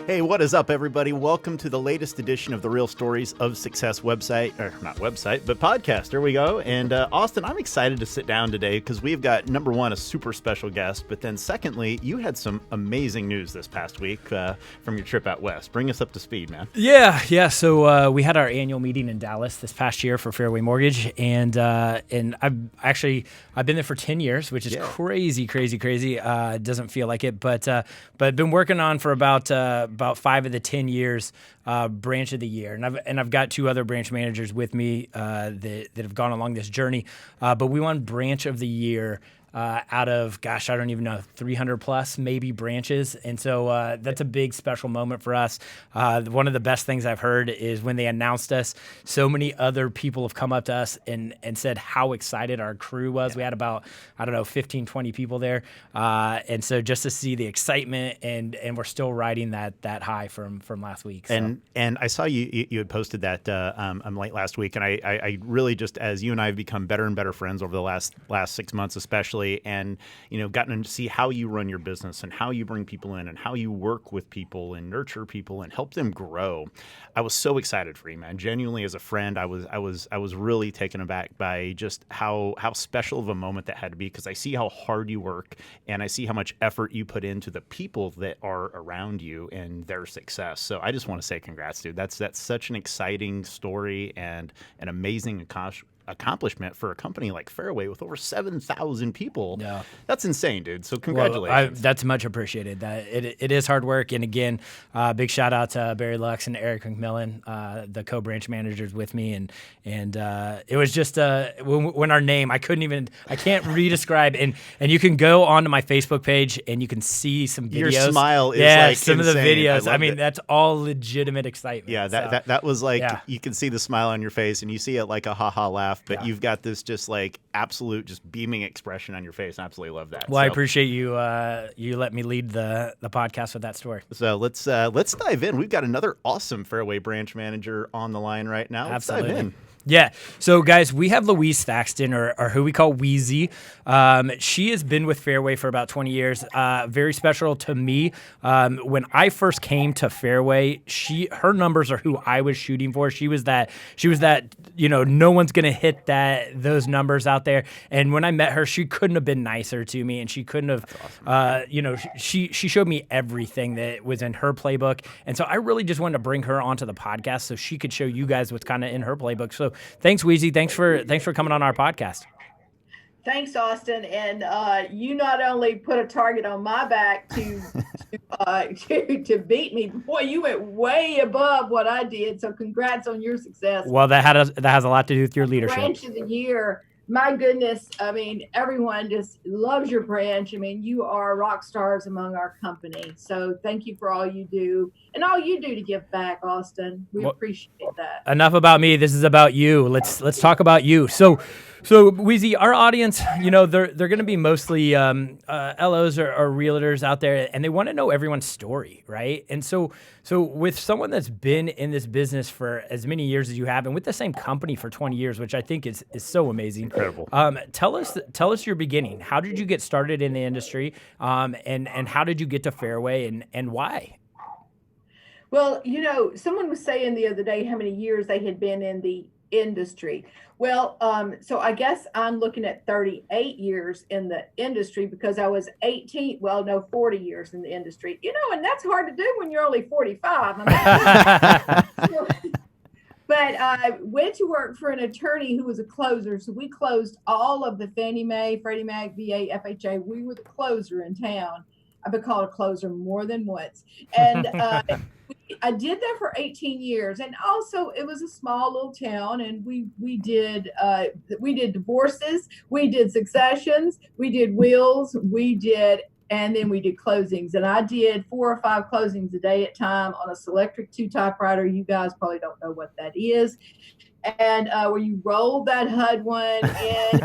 Hey, what is up, everybody? Welcome to the latest edition of the Real Stories of Success website, or not website, but podcast. There we go. And Austin, I'm excited to sit down today because we've got, number one, a super special guest, but then secondly, you had some amazing news this past week from your trip out west. Bring us up to speed, man. Yeah. So we had our annual meeting in Dallas this past year for Fairway Mortgage, and I've been there for 10 years, which is crazy. It doesn't feel like it, but I've been working on for about 5 of the 10 years branch of the year, and I've got 2 other branch managers with me that have gone along this journey. But we won branch of the year out of, I don't even know, 300 plus maybe branches. And so that's a big special moment for us. One of the best things I've heard is when they announced us, so many other people have come up to us and said how excited our crew was. We had about, 15, 20 people there. And so just to see the excitement and we're still riding that high from last week. So. And I saw you had posted that late last week. And I really just, as you and I have become better and better friends over the last 6 months, especially, and gotten to see how you run your business and how you bring people in and how you work with people and nurture people and help them grow. I was so excited for you, man. Genuinely, as a friend, I was really taken aback by just how special of a moment that had to be, because I see how hard you work and I see how much effort you put into the people that are around you and their success. So I just want to say congrats, dude. That's such an exciting story and an amazing accomplishment for a company like Fairway with over 7,000 people. Yeah. That's insane, dude. So congratulations. Well, that's much appreciated. It is hard work. And again, big shout out to Barry Lux and Eric McMillan, the co-branch managers with me. And it was just when our name, I can't re-describe. And you can go onto my Facebook page and you can see some videos. Your smile is like some insane. of the videos. I mean, that's all legitimate excitement. Yeah, that was like, you can see the smile on your face and you see it like a ha-ha laugh. But you've got this just like absolute just beaming expression on your face. I absolutely love that. Well, I appreciate you let me lead the podcast with that story. So let's dive in. We've got another awesome Fairway branch manager on the line right now. Let's dive in. Yeah. So, guys, we have Louise Thaxton, or who we call Wheezy. She has been with Fairway for about 20 years. Very special to me. When I first came to Fairway, her numbers are who I was shooting for. She was that, no one's going to hit those numbers out there. And when I met her, she couldn't have been nicer to me, and she couldn't have, awesome. She showed me everything that was in her playbook. And so I really just wanted to bring her onto the podcast so she could show you guys what's kind of in her playbook. So thanks, Wheezy. Thanks for coming on our podcast. Thanks, Austin. And you not only put a target on my back to beat me, boy, you went way above what I did. So congrats on your success. Well, that has a lot to do with your leadership. Branch of the year. My goodness. I mean, everyone just loves your branch. I mean, you are rock stars among our company. So thank you for all you do and all you do to give back, Austin. We appreciate that. Enough about me. This is about you. Let's talk about you. So Wheezy, our audience, they're going to be mostly LOs or realtors out there, and they want to know everyone's story, right? And so with someone that's been in this business for as many years as you have, and with the same company for 20 years, which I think is so amazing. Incredible. Tell us your beginning. How did you get started in the industry, and how did you get to Fairway, and why? Well, someone was saying the other day how many years they had been in the industry. Well, so I guess I'm looking at 38 years in the industry because I was 40 years in the industry, and that's hard to do when you're only 45. But I went to work for an attorney who was a closer. So we closed all of the Fannie Mae, Freddie Mac, VA, FHA. We were the closer in town. I've been called a closer more than once. And I did that for 18 years. And also it was a small little town, and we did divorces, we did successions, we did wills, and then we did closings. And I did 4 or 5 closings a day at a time on a Selectric 2 typewriter. You guys probably don't know what that is. And where you roll that HUD one in,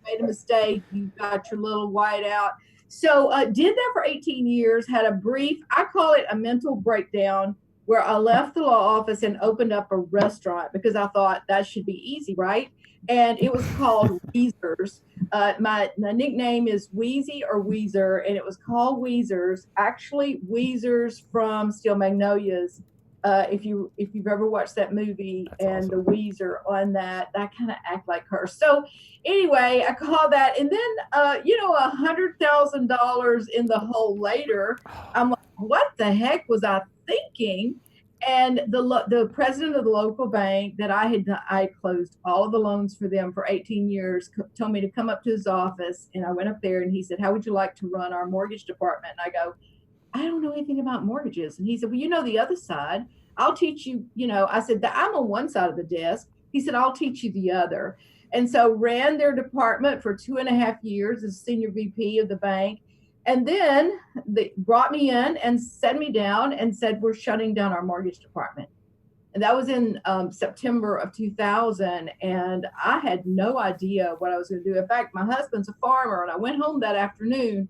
made a mistake, you got your little white out. So did that for 18 years, had a brief, I call it a mental breakdown, where I left the law office and opened up a restaurant because I thought that should be easy, right? And it was called Weezer's. My nickname is Wheezy or Weezer, and it was called Weezers. Actually, Weezers from Steel Magnolias. If you've ever watched that movie, That's and awesome. the Weezer on that, I kind of act like her. So anyway, I call that, and then $100,000 in the hole later. I'm like, what the heck was I thinking? And the president of the local bank that I closed all of the loans for them for 18 years told me to come up to his office, and I went up there, and he said, how would you like to run our mortgage department? And I go, I don't know anything about mortgages. And he said, well, you know the other side. I'll teach you. I said that I'm on one side of the desk. He said, I'll teach you the other. And so ran their department for 2.5 years as senior VP of the bank. And then they brought me in and set me down and said, we're shutting down our mortgage department. And that was in September of 2000. And I had no idea what I was going to do. In fact, my husband's a farmer, and I went home that afternoon,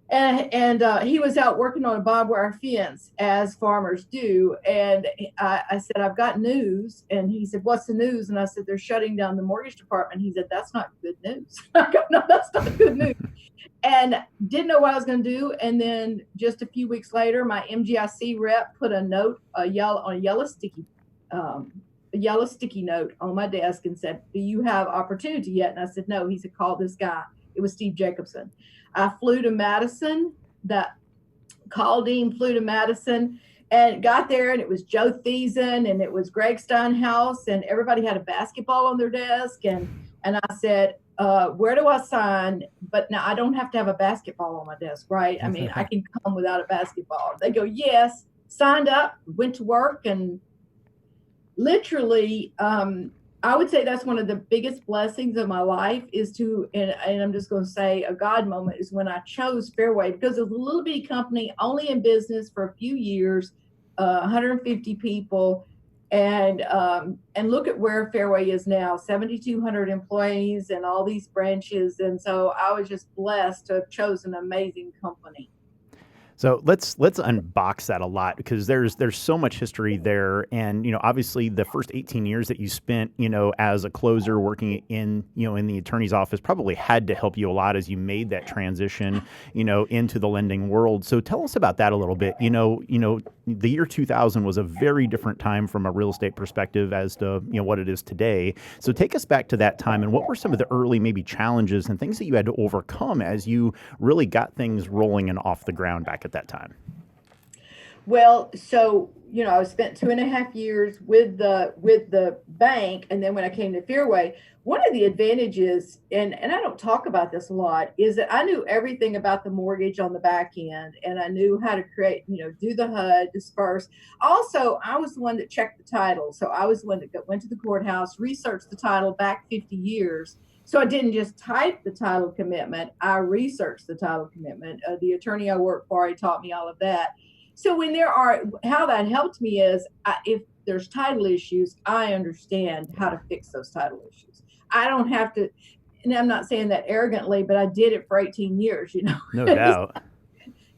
and he was out working on a barbed wire fence, as farmers do. And I said, I've got news. And he said, what's the news? And I said, they're shutting down the mortgage department. He said, that's not good news. I go, no, that's not good news. And didn't know what I was going to do. And then just a few weeks later, my MGIC rep put a note, a yellow sticky note on my desk and said, do you have opportunity yet? And I said, no. He said, call this guy. It was Steve Jacobson. I flew to Madison, flew to Madison, and got there, and it was Joe Thiessen, and it was Greg Steinhaus, and everybody had a basketball on their desk. And I said, where do I sign? But now I don't have to have a basketball on my desk, right? I mean, I can come without a basketball. They go, yes. Signed up, went to work, and literally, I would say that's one of the biggest blessings of my life and I'm just going to say a God moment is when I chose Fairway, because it was a little bitty company, only in business for a few years, 150 people. And look at where Fairway is now, 7,200 employees and all these branches. And so I was just blessed to have chosen an amazing company. So let's unbox that a lot, because there's so much history there. And, obviously the first 18 years that you spent, as a closer working in the attorney's office probably had to help you a lot as you made that transition, into the lending world. So tell us about that a little bit. The year 2000 was a very different time from a real estate perspective as to, what it is today. So take us back to that time, and what were some of the early maybe challenges and things that you had to overcome as you really got things rolling and off the ground back at that time? Well, so I spent 2.5 years with the bank, and then when I came to Fairway, one of the advantages, and I don't talk about this a lot, is that I knew everything about the mortgage on the back end, and I knew how to create, do the HUD, disperse. Also, I was the one that checked the title, so I was the one that went to the courthouse, researched the title back 50 years. So I didn't just type the title commitment; I researched the title commitment. The attorney I worked for, he taught me all of that. So how that helped me is if there's title issues, I understand how to fix those title issues. I don't have to, and I'm not saying that arrogantly, but I did it for 18 years, No doubt.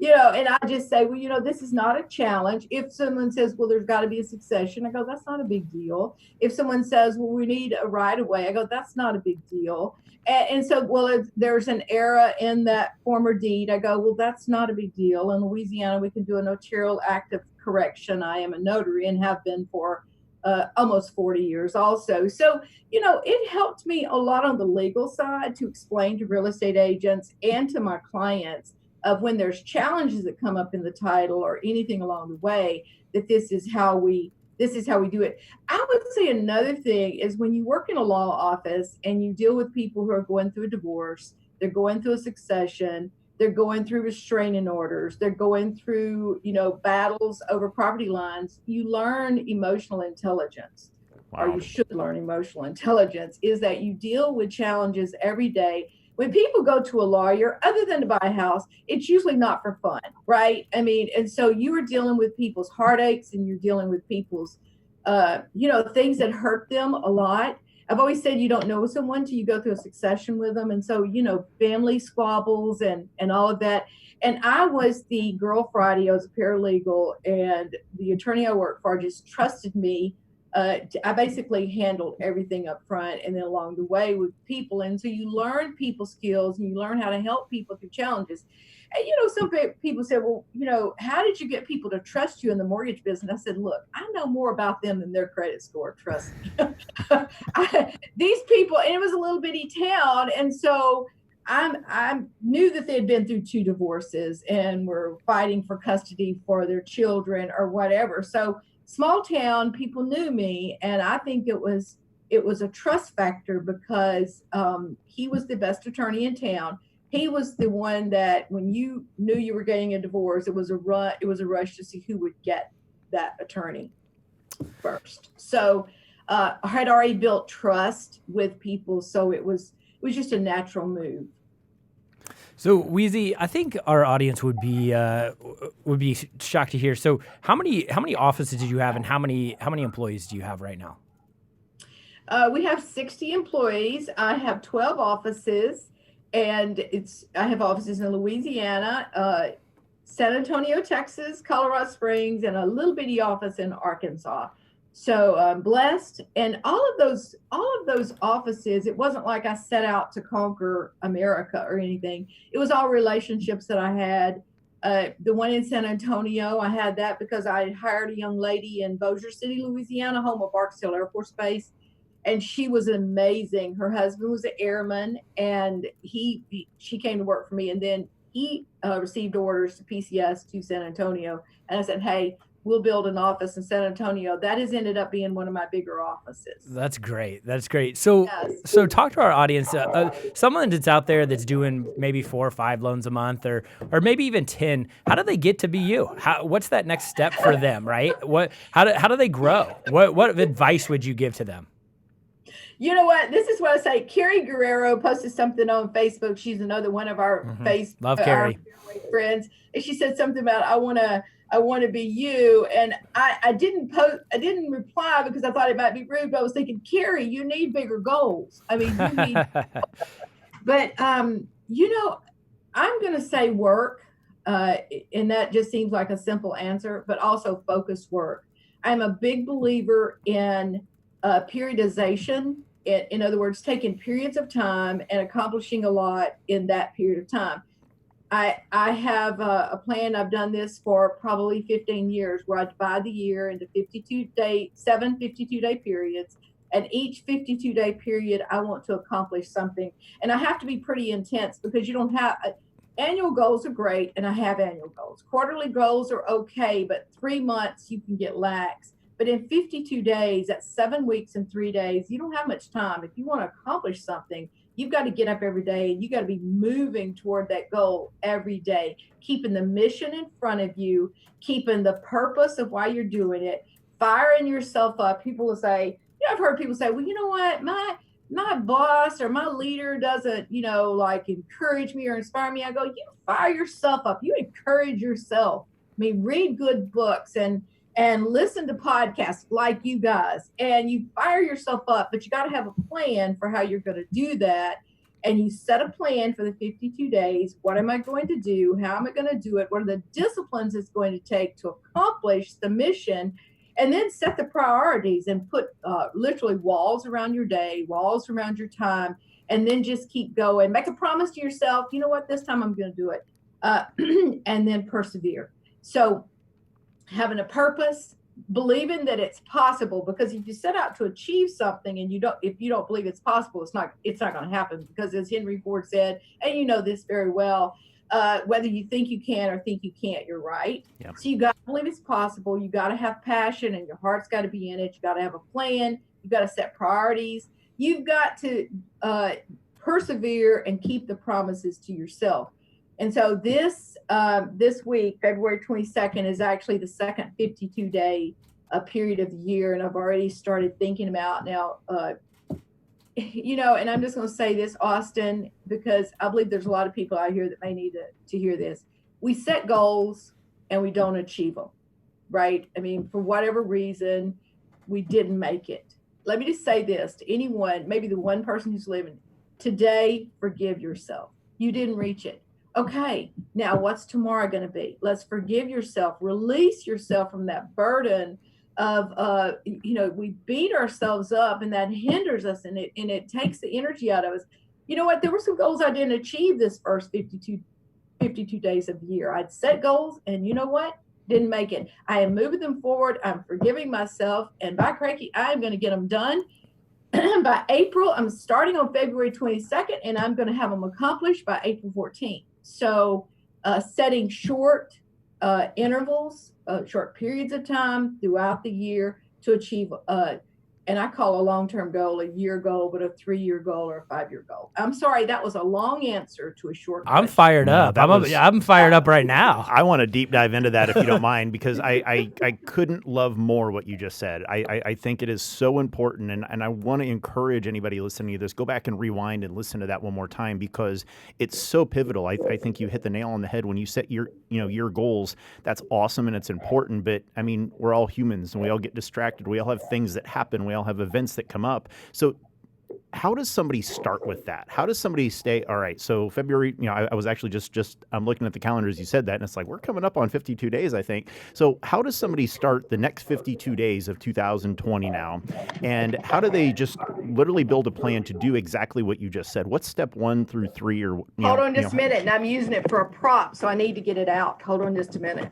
And I just say, well, this is not a challenge. If someone says, well, there's got to be a succession, I go, that's not a big deal. If someone says, well, we need a right of way, I go, that's not a big deal. And so, well, there's an error in that former deed, I go, well, that's not a big deal. In Louisiana, we can do a notarial act of correction. I am a notary and have been for almost 40 years also. So, it helped me a lot on the legal side to explain to real estate agents and to my clients of when there's challenges that come up in the title or anything along the way, that this is how we do it. I would say another thing is when you work in a law office and you deal with people who are going through a divorce, they're going through a succession, they're going through restraining orders, they're going through, battles over property lines, you learn emotional intelligence. Wow. Or you should learn emotional intelligence, is that you deal with challenges every day. When people go to a lawyer, other than to buy a house, it's usually not for fun, right? I mean, and so you are dealing with people's heartaches, and you're dealing with people's, things that hurt them a lot. I've always said you don't know someone till you go through a succession with them. And so, family squabbles and all of that. And I was the girl Friday. I was a paralegal, and the attorney I worked for just trusted me I basically handled everything up front and then along the way with people. And so you learn people skills and you learn how to help people through challenges. And, some people say, well, how did you get people to trust you in the mortgage business? I said, look, I know more about them than their credit score. Trust me. These people, and it was a little bitty town. And so I knew that they had been through 2 divorces and were fighting for custody for their children or whatever. So small town, people knew me, and I think it was a trust factor because he was the best attorney in town. He was the one that when you knew you were getting a divorce, it was a rush to see who would get that attorney first. So I had already built trust with people, so it was just a natural move. So, Weezy, I think our audience would be shocked to hear. So, how many offices did you have, and how many employees do you have right now? We have 60 employees. I have 12 offices, and I have offices in Louisiana, San Antonio, Texas, Colorado Springs, and a little bitty office in Arkansas. So I'm blessed. And all of those offices, it wasn't like I set out to conquer America or anything. It was all relationships that I had. The one in San Antonio, I had that because I had hired a young lady in Bossier City, Louisiana, home of Barksdale Air Force Base. And she was amazing. Her husband was an airman, and she came to work for me. And then he received orders to PCS to San Antonio. And I said, hey, we'll build an office in San Antonio. That has ended up being one of my bigger offices. That's great. That's great. So, yes. So talk to our audience. Someone that's out there that's doing maybe 4 or 5 loans a month, or maybe even 10. How do they get to be you? What's that next step for them? Right? How do they grow? What advice would you give to them? You know what? This is what I say. Carrie Guerrero posted something on Facebook. She's another one of our Love Carrie. Friends, and she said something about I want to be you. And I didn't reply because I thought it might be rude. But I was thinking, Carrie, you need bigger goals. I mean, you need. But I'm going to say work, and that just seems like a simple answer, but also focused work. I'm a big believer in periodization. In other words, taking periods of time and accomplishing a lot in that period of time. I have a plan. I've done this for probably 15 years where I divide the year into 7 52-day periods. And each 52-day period, I want to accomplish something. And I have to be pretty intense because you don't have annual goals are great. And I have annual goals. Quarterly goals are okay, but 3 months you can get lax. But in 52 days, that's 7 weeks and 3 days, you don't have much time. If you want to accomplish something, you've got to get up every day and you got to be moving toward that goal every day, keeping the mission in front of you, keeping the purpose of why you're doing it, firing yourself up. People will say, I've heard people say, well, you know what, my boss or my leader doesn't, like encourage me or inspire me. I go, you fire yourself up. You encourage yourself. I mean, read good books and listen to podcasts like you guys, and you fire yourself up, but you got to have a plan for how you're going to do that. And you set a plan for the 52 days. What am I going to do? How am I going to do it? What are the disciplines it's going to take to accomplish the mission? And then set the priorities and put literally walls around your day, walls around your time, and then just keep going. Make a promise to yourself, you know what, this time I'm going to do it. And then persevere. So having a purpose, believing that it's possible, because if you set out to achieve something and if you don't believe it's possible, it's not going to happen, because as Henry Ford said, and you know this very well, whether you think you can or think you can't, you're right. Yep. So you got to believe it's possible. You got to have passion and your heart's got to be in it. You got to have a plan. You got to set priorities. You've got to persevere and keep the promises to yourself. And so this week, February 22nd, is actually the second 52-day period of the year. And I've already started thinking about now, and I'm just going to say this, Austin, because I believe there's a lot of people out here that may need to hear this. We set goals and we don't achieve them, right? I mean, for whatever reason, we didn't make it. Let me just say this to anyone, maybe the one person who's living today, forgive yourself. You didn't reach it. Okay, now what's tomorrow going to be? Let's forgive yourself, release yourself from that burden we beat ourselves up, and that hinders us, and it takes the energy out of us. You know what? There were some goals I didn't achieve this first 52 days of the year. I'd set goals, and you know what? Didn't make it. I am moving them forward. I'm forgiving myself, and by cranky, I am going to get them done. By April, I'm starting on February 22nd, and I'm going to have them accomplished by April 14th. So, setting short intervals, short periods of time throughout the year to achieve and I call a long-term goal a year goal, but a 3-year goal or a 5-year goal. I'm sorry, that was a long answer to a short question. I'm fired up. I'm fired up right now. I want to deep dive into that if you don't mind, because I couldn't love more what you just said. I think it is so important, and I want to encourage anybody listening to this, go back and rewind and listen to that one more time, because it's so pivotal. I think you hit the nail on the head when you set your goals. That's awesome and it's important, but I mean, we're all humans and we all get distracted. We all have things that happen. We all have events that come up. So how does somebody start with that? How does somebody stay, all right, so February, I was actually just I'm looking at the calendar as you said that, and it's like, we're coming up on 52 days, I think. So how does somebody start the next 52 days of 2020 now? And how do they just literally build a plan to do exactly what you just said? What's step 1 through 3? Or Hold on just a minute, and I'm using it for a prop, so I need to get it out. Hold on just a minute.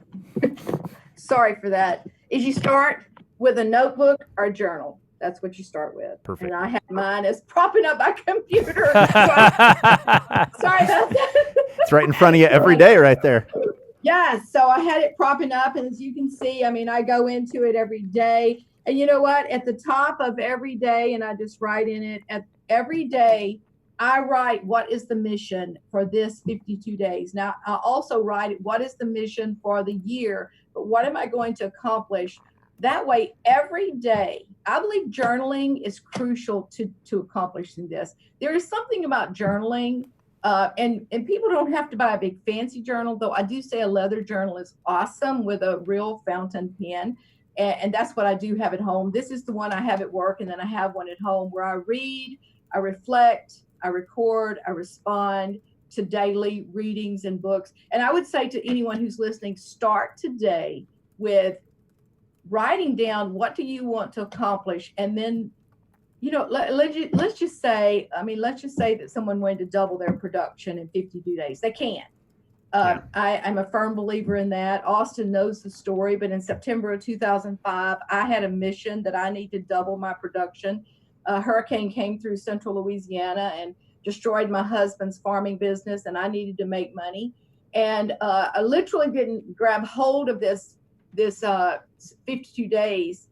Sorry for that. Is you start with a notebook or a journal. That's what you start with. Perfect. And I have mine as propping up my computer. Sorry about that. It's right in front of you every day right there. Yeah, so I had it propping up, and as you can see, I mean, I go into it every day. And you know what? At the top of every day, and I just write in it, at every day, I write what is the mission for this 52 days. Now, I also write what is the mission for the year, but what am I going to accomplish? That way, every day, I believe journaling is crucial to accomplishing this. There is something about journaling, and people don't have to buy a big fancy journal, though I do say a leather journal is awesome with a real fountain pen. And that's what I do have at home. This is the one I have at work, and then I have one at home where I read, I reflect, I record, I respond to daily readings and books. And I would say to anyone who's listening, start today with writing down what do you want to accomplish, and then let's just say that someone wanted to double their production in 52 days. They can. I'm a firm believer in that. Austin knows the story, but in September of 2005, I had a mission that I need to double my production. A hurricane came through central Louisiana and destroyed my husband's farming business, and I needed to make money. And I literally didn't grab hold of this 52 days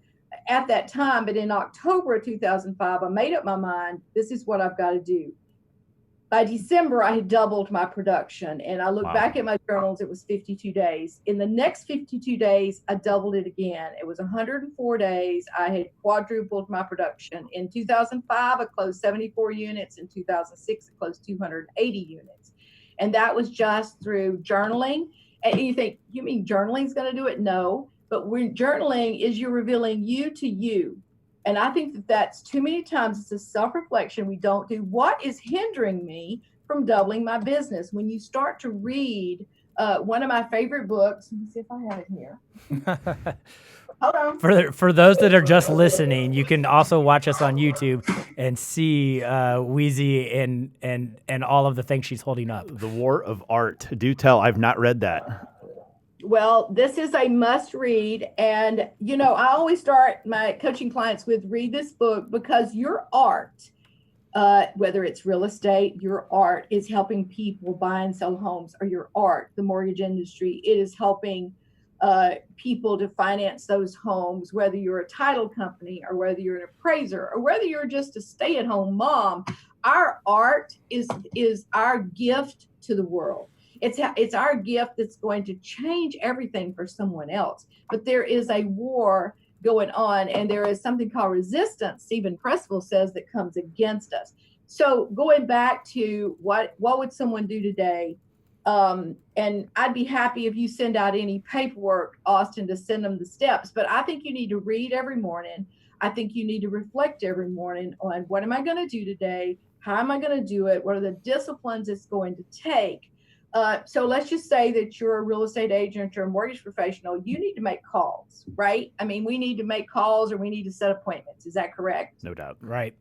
at that time, but in October of 2005, I made up my mind, this is what I've got to do. By December, I had doubled my production, and I looked back at my journals, it was 52 days. In the next 52 days, I doubled it again. It was 104 days. I had quadrupled my production. In 2005, I closed 74 units. In 2006, I closed 280 units. And that was just through journaling. And you think, you mean journaling is going to do it? No. But when journaling is you're revealing you to you. And I think that that's too many times it's a self-reflection we don't do. What is hindering me from doubling my business? When you start to read one of my favorite books, let me see if I have it here. Hold on. For those that are just listening, you can also watch us on YouTube and see Wheezy and all of the things she's holding up. The War of Art. Do tell. I've not read that. Well, this is a must read. And, I always start my coaching clients with read this book, because your art, whether it's real estate, your art is helping people buy and sell homes, or your art, the mortgage industry, it is helping people to finance those homes, whether you're a title company or whether you're an appraiser or whether you're just a stay-at-home mom. Our art is our gift to the world. It's our gift that's going to change everything for someone else. But there is a war going on, and there is something called resistance, Stephen Pressfield says, that comes against us. So going back to what would someone do today? And I'd be happy if you send out any paperwork, Austin, to send them the steps. But I think you need to read every morning. I think you need to reflect every morning on what am I going to do today? How am I going to do it? What are the disciplines it's going to take? So let's just say that you're a real estate agent or a mortgage professional. You need to make calls, right? I mean, we need to make calls or we need to set appointments. Is that correct? No doubt. Right.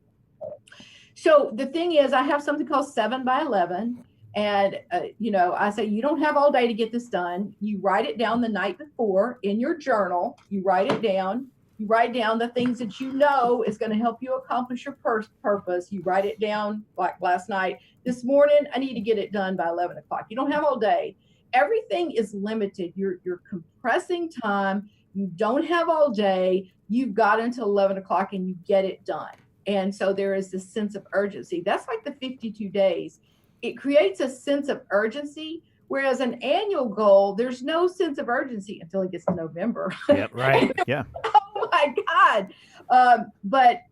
So the thing is, I have something called 7 by 11. And, I say, you don't have all day to get this done. You write it down the night before in your journal. You write it down. You write down the things that you know is going to help you accomplish your purpose. You write it down like last night. This morning, I need to get it done by 11 o'clock. You don't have all day. Everything is limited. You're compressing time. You don't have all day. You've got until 11 o'clock and you get it done. And so there is this sense of urgency. That's like the 52 days. It creates a sense of urgency, whereas an annual goal, there's no sense of urgency until it gets to November. Yep, right. Yeah. Oh my God. But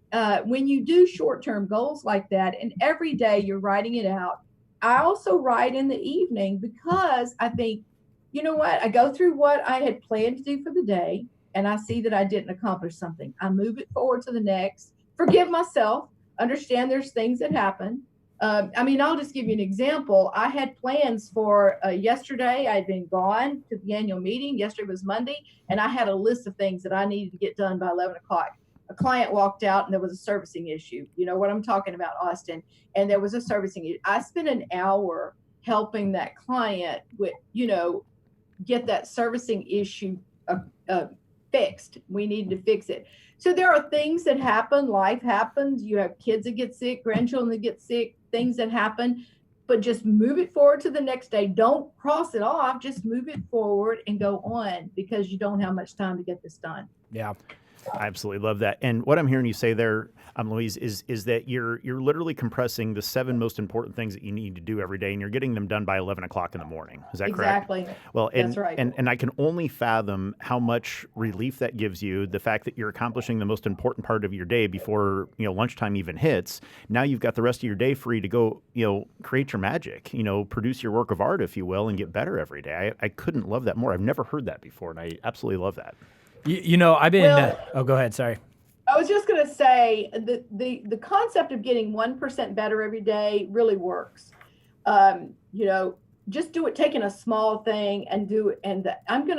when you do short-term goals like that, and every day you're writing it out, I also write in the evening because I think, you know what? I go through what I had planned to do for the day, and I see that I didn't accomplish something. I move it forward to the next. Forgive myself, understand there's things that happen. I'll just give you an example. I had plans for yesterday. I'd been gone to the annual meeting. Yesterday was Monday, and I had a list of things that I needed to get done by 11 o'clock. A client walked out and there was a servicing issue. You know what I'm talking about, Austin? And there was a servicing issue. I spent an hour helping that client with, get that servicing issue fixed. We needed to fix it. So there are things that happen. Life happens. You have kids that get sick, grandchildren that get sick, things that happen. But just move it forward to the next day. Don't cross it off. Just move it forward and go on because you don't have much time to get this done. Yeah. I absolutely love that. And what I'm hearing you say there, Louise, is that you're literally compressing the 7 most important things that you need to do every day, and you're getting them done by 11 o'clock in the morning. Is that correct? Exactly. Well, that's right. And I can only fathom how much relief that gives you, the fact that you're accomplishing the most important part of your day before, lunchtime even hits. Now you've got the rest of your day free to go, create your magic, produce your work of art, if you will, and get better every day. I couldn't love that more. I've never heard that before, and I absolutely love that. I've been. Go ahead. Sorry. I was just going to say the concept of getting 1% better every day really works. Just do it, taking a small thing and do it. And I'm going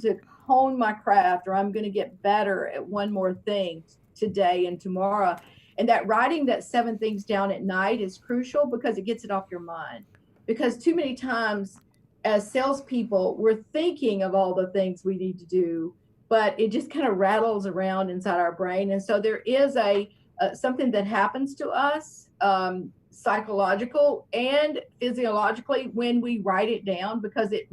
to hone my craft, or I'm going to get better at one more thing today and tomorrow. And that writing that 7 things down at night is crucial because it gets it off your mind. Because too many times as salespeople, we're thinking of all the things we need to do, but it just kind of rattles around inside our brain. And so there is something that happens to us, psychological and physiologically, when we write it down, because it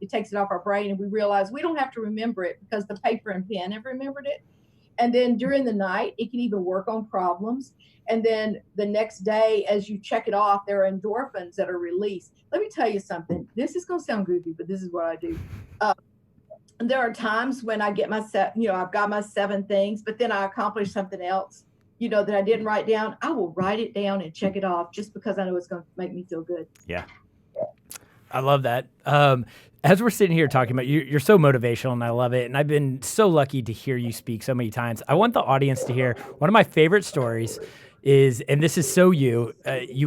takes it off our brain, and we realize we don't have to remember it because the paper and pen have remembered it. And then during the night, it can even work on problems. And then the next day, as you check it off, there are endorphins that are released. Let me tell you something. This is going to sound goofy, but this is what I do. There are times when I get I've got my 7 things, but then I accomplish something else, that I didn't write down. I will write it down and check it off just because I know it's going to make me feel good. Yeah. I love that. As we're sitting here talking about you, you're so motivational, and I love it. And I've been so lucky to hear you speak so many times. I want the audience to hear one of my favorite stories is, and this is so you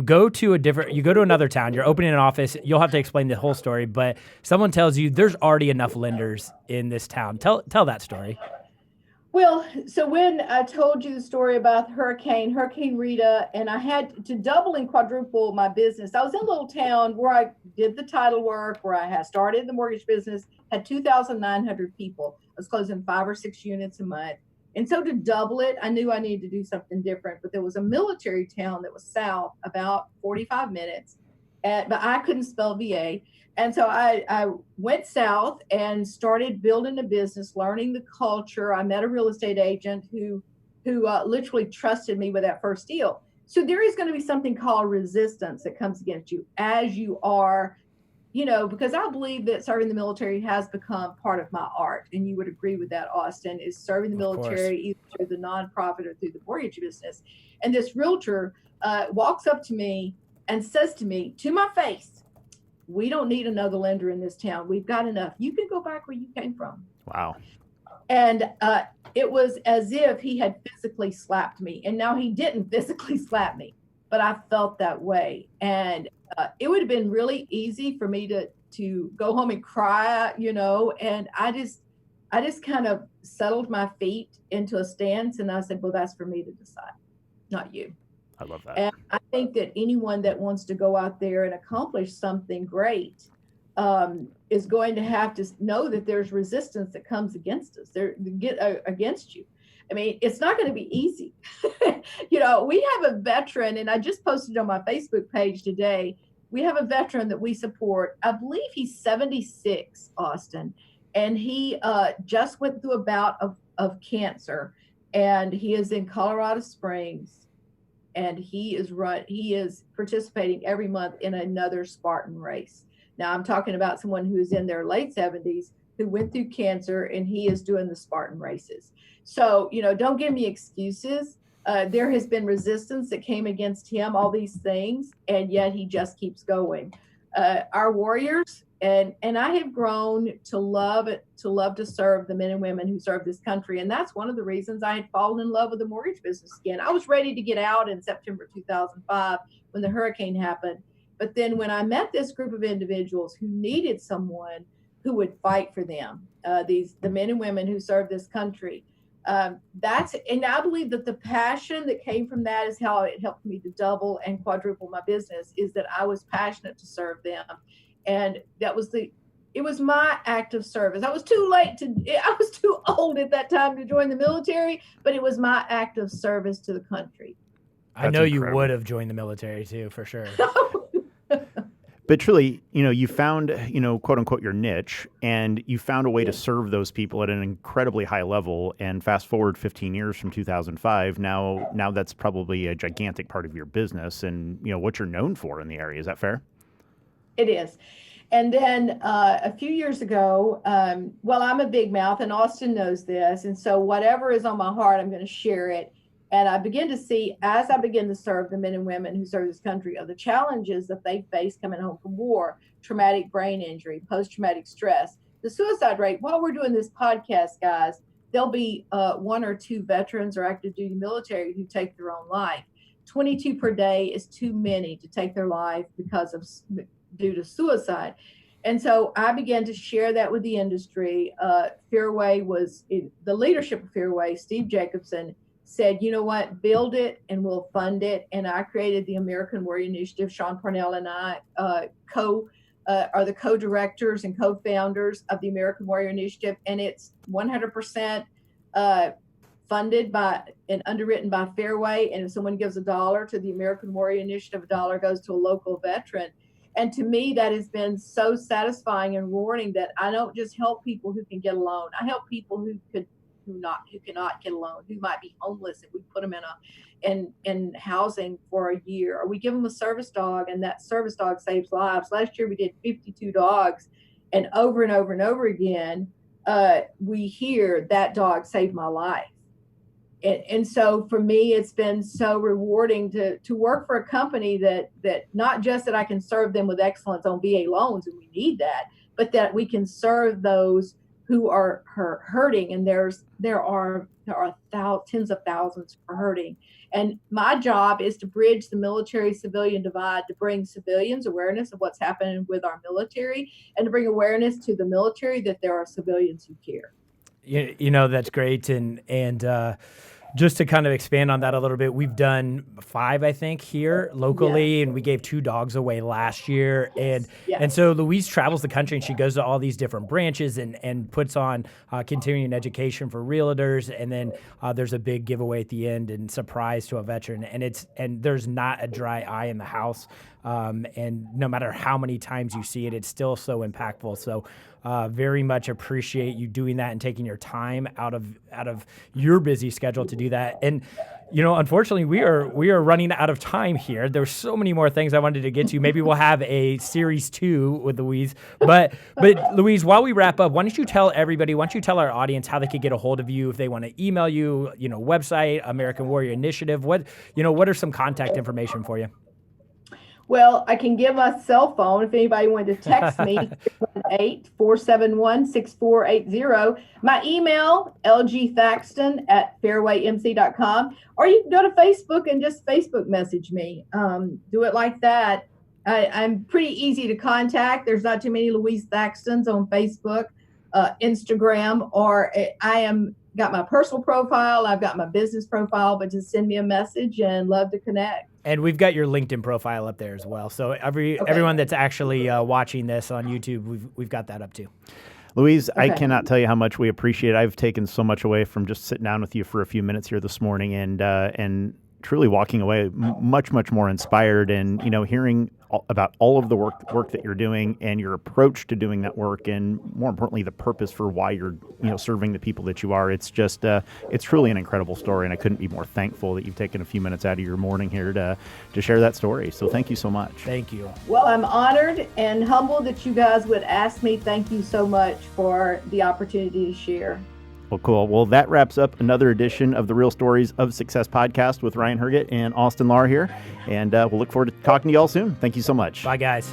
go to another town, you're opening an office, you'll have to explain the whole story, but someone tells you there's already enough lenders in this town. Tell that story. Well, so when I told you the story about Hurricane Rita, and I had to double and quadruple my business. I was in a little town where I did the title work, where I had started the mortgage business, had 2,900 people. I was closing 5 or 6 units a month. And so to double it, I knew I needed to do something different. But there was a military town that was south, about 45 minutes, but I couldn't spell VA. And so I went south and started building a business, learning the culture. I met a real estate agent who literally trusted me with that first deal. So there is going to be something called resistance that comes against you as you are, because I believe that serving the military has become part of my art. And you would agree with that, Austin, is serving the military either through the nonprofit or through the mortgage business. And this realtor walks up to me and says to me, to my face, "We don't need another lender in this town. We've got enough. You can go back where you came from." Wow. And it was as if he had physically slapped me. And now he didn't physically slap me, but I felt that way. And it would have been really easy for me to go home and cry, and I just kind of settled my feet into a stance, and I said, well, that's for me to decide, not you. I love that. And I think that anyone that wants to go out there and accomplish something great is going to have to know that there's resistance that comes against us. Against you. I mean, it's not going to be easy. We have a veteran, and I just posted on my Facebook page today. We have a veteran that we support. I believe he's 76, Austin, and he just went through a bout of cancer, and he is in Colorado Springs, and he is participating every month in another Spartan race. Now, I'm talking about someone who is in their late 70s who went through cancer, and he is doing the Spartan races. So, don't give me excuses. There has been resistance that came against him, all these things, and yet he just keeps going. Our warriors, and I have grown to love to serve the men and women who serve this country. And that's one of the reasons I had fallen in love with the mortgage business again. I was ready to get out in September 2005 when the hurricane happened. But then when I met this group of individuals who needed someone who would fight for them, the men and women who serve this country, and I believe that the passion that came from that is how it helped me to double and quadruple my business, is that I was passionate to serve them. And it was my act of service. I was too old at that time to join the military, but it was my act of service to the country. I know you would have joined the military too, for sure. But truly, you found, quote unquote, your niche, and you found a way to serve those people at an incredibly high level. And fast forward 15 years from 2005, now that's probably a gigantic part of your business and, what you're known for in the area. Is that fair? It is. And then a few years ago, I'm a big mouth, and Austin knows this. And so whatever is on my heart, I'm going to share it. And I begin to see, as I begin to serve the men and women who serve this country, of the challenges that they face coming home from war, traumatic brain injury, post-traumatic stress, the suicide rate. While we're doing this podcast, guys, there'll be 1 or 2 veterans or active duty military who take their own life. 22 per day is too many to take their life due to suicide. And so I began to share that with the industry. Fairway the leadership of Fairway, Steve Jacobson, said, you know what, build it and we'll fund it. And I created the American Warrior Initiative. Sean Parnell and I are the co-directors and co-founders of the American Warrior Initiative. And it's 100% funded by and underwritten by Fairway. And if someone gives $1 to the American Warrior Initiative, $1 goes to a local veteran. And to me, that has been so satisfying and rewarding that I don't just help people who can get a loan. I help people who cannot get a loan, who might be homeless, if we put them in housing for a year, or we give them a service dog, and that service dog saves lives. Last year we did 52 dogs, and over and over again, we hear that dog saved my life. And so for me, it's been so rewarding to work for a company that not just that I can serve them with excellence on VA loans, and we need that, but that we can serve those who are hurting, and there are tens of thousands who are hurting. And my job is to bridge the military-civilian divide, to bring civilians awareness of what's happening with our military, and to bring awareness to the military that there are civilians who care. That's great. And just to kind of expand on that a little bit, we've done 5, I think, here locally, and we gave 2 dogs away last year. And so Louise travels the country, and she goes to all these different branches and puts on continuing education for realtors. And then there's a big giveaway at the end and surprise to a veteran. And there's not a dry eye in the house. And no matter how many times you see it, it's still so impactful. So very much appreciate you doing that and taking your time out of your busy schedule to do that. And unfortunately, we are running out of time here. There's so many more things I wanted to get to. Maybe we'll have a series 2 with Louise. But Louise, while we wrap up, why don't you tell our audience how they could get a hold of you if they want to email you, website, American Warrior Initiative. What are some contact information for you? Well, I can give my cell phone if anybody wanted to text me, 8-471-6480. My email, lgthaxton@fairwaymc.com. Or you can go to Facebook and just Facebook message me. Do it like that. I'm pretty easy to contact. There's not too many Louise Thaxtons on Facebook, Instagram, or got my personal profile. I've got my business profile, but just send me a message and love to connect. And we've got your LinkedIn profile up there as well. So everyone that's actually watching this on YouTube, we've got that up too. Louise, I cannot tell you how much we appreciate it. I've taken so much away from just sitting down with you for a few minutes here this morning and truly walking away much, much more inspired and, hearing about all of the work that you're doing and your approach to doing that work, and more importantly, the purpose for why you're, serving the people that you are. It's just, it's truly an incredible story, and I couldn't be more thankful that you've taken a few minutes out of your morning here to share that story. So thank you so much. Thank you. Well, I'm honored and humbled that you guys would ask me. Thank you so much for the opportunity to share. Well, cool. Well, that wraps up another edition of the Real Stories of Success podcast with Ryan Herget and Austin Lahr here. And we'll look forward to talking to you all soon. Thank you so much. Bye, guys.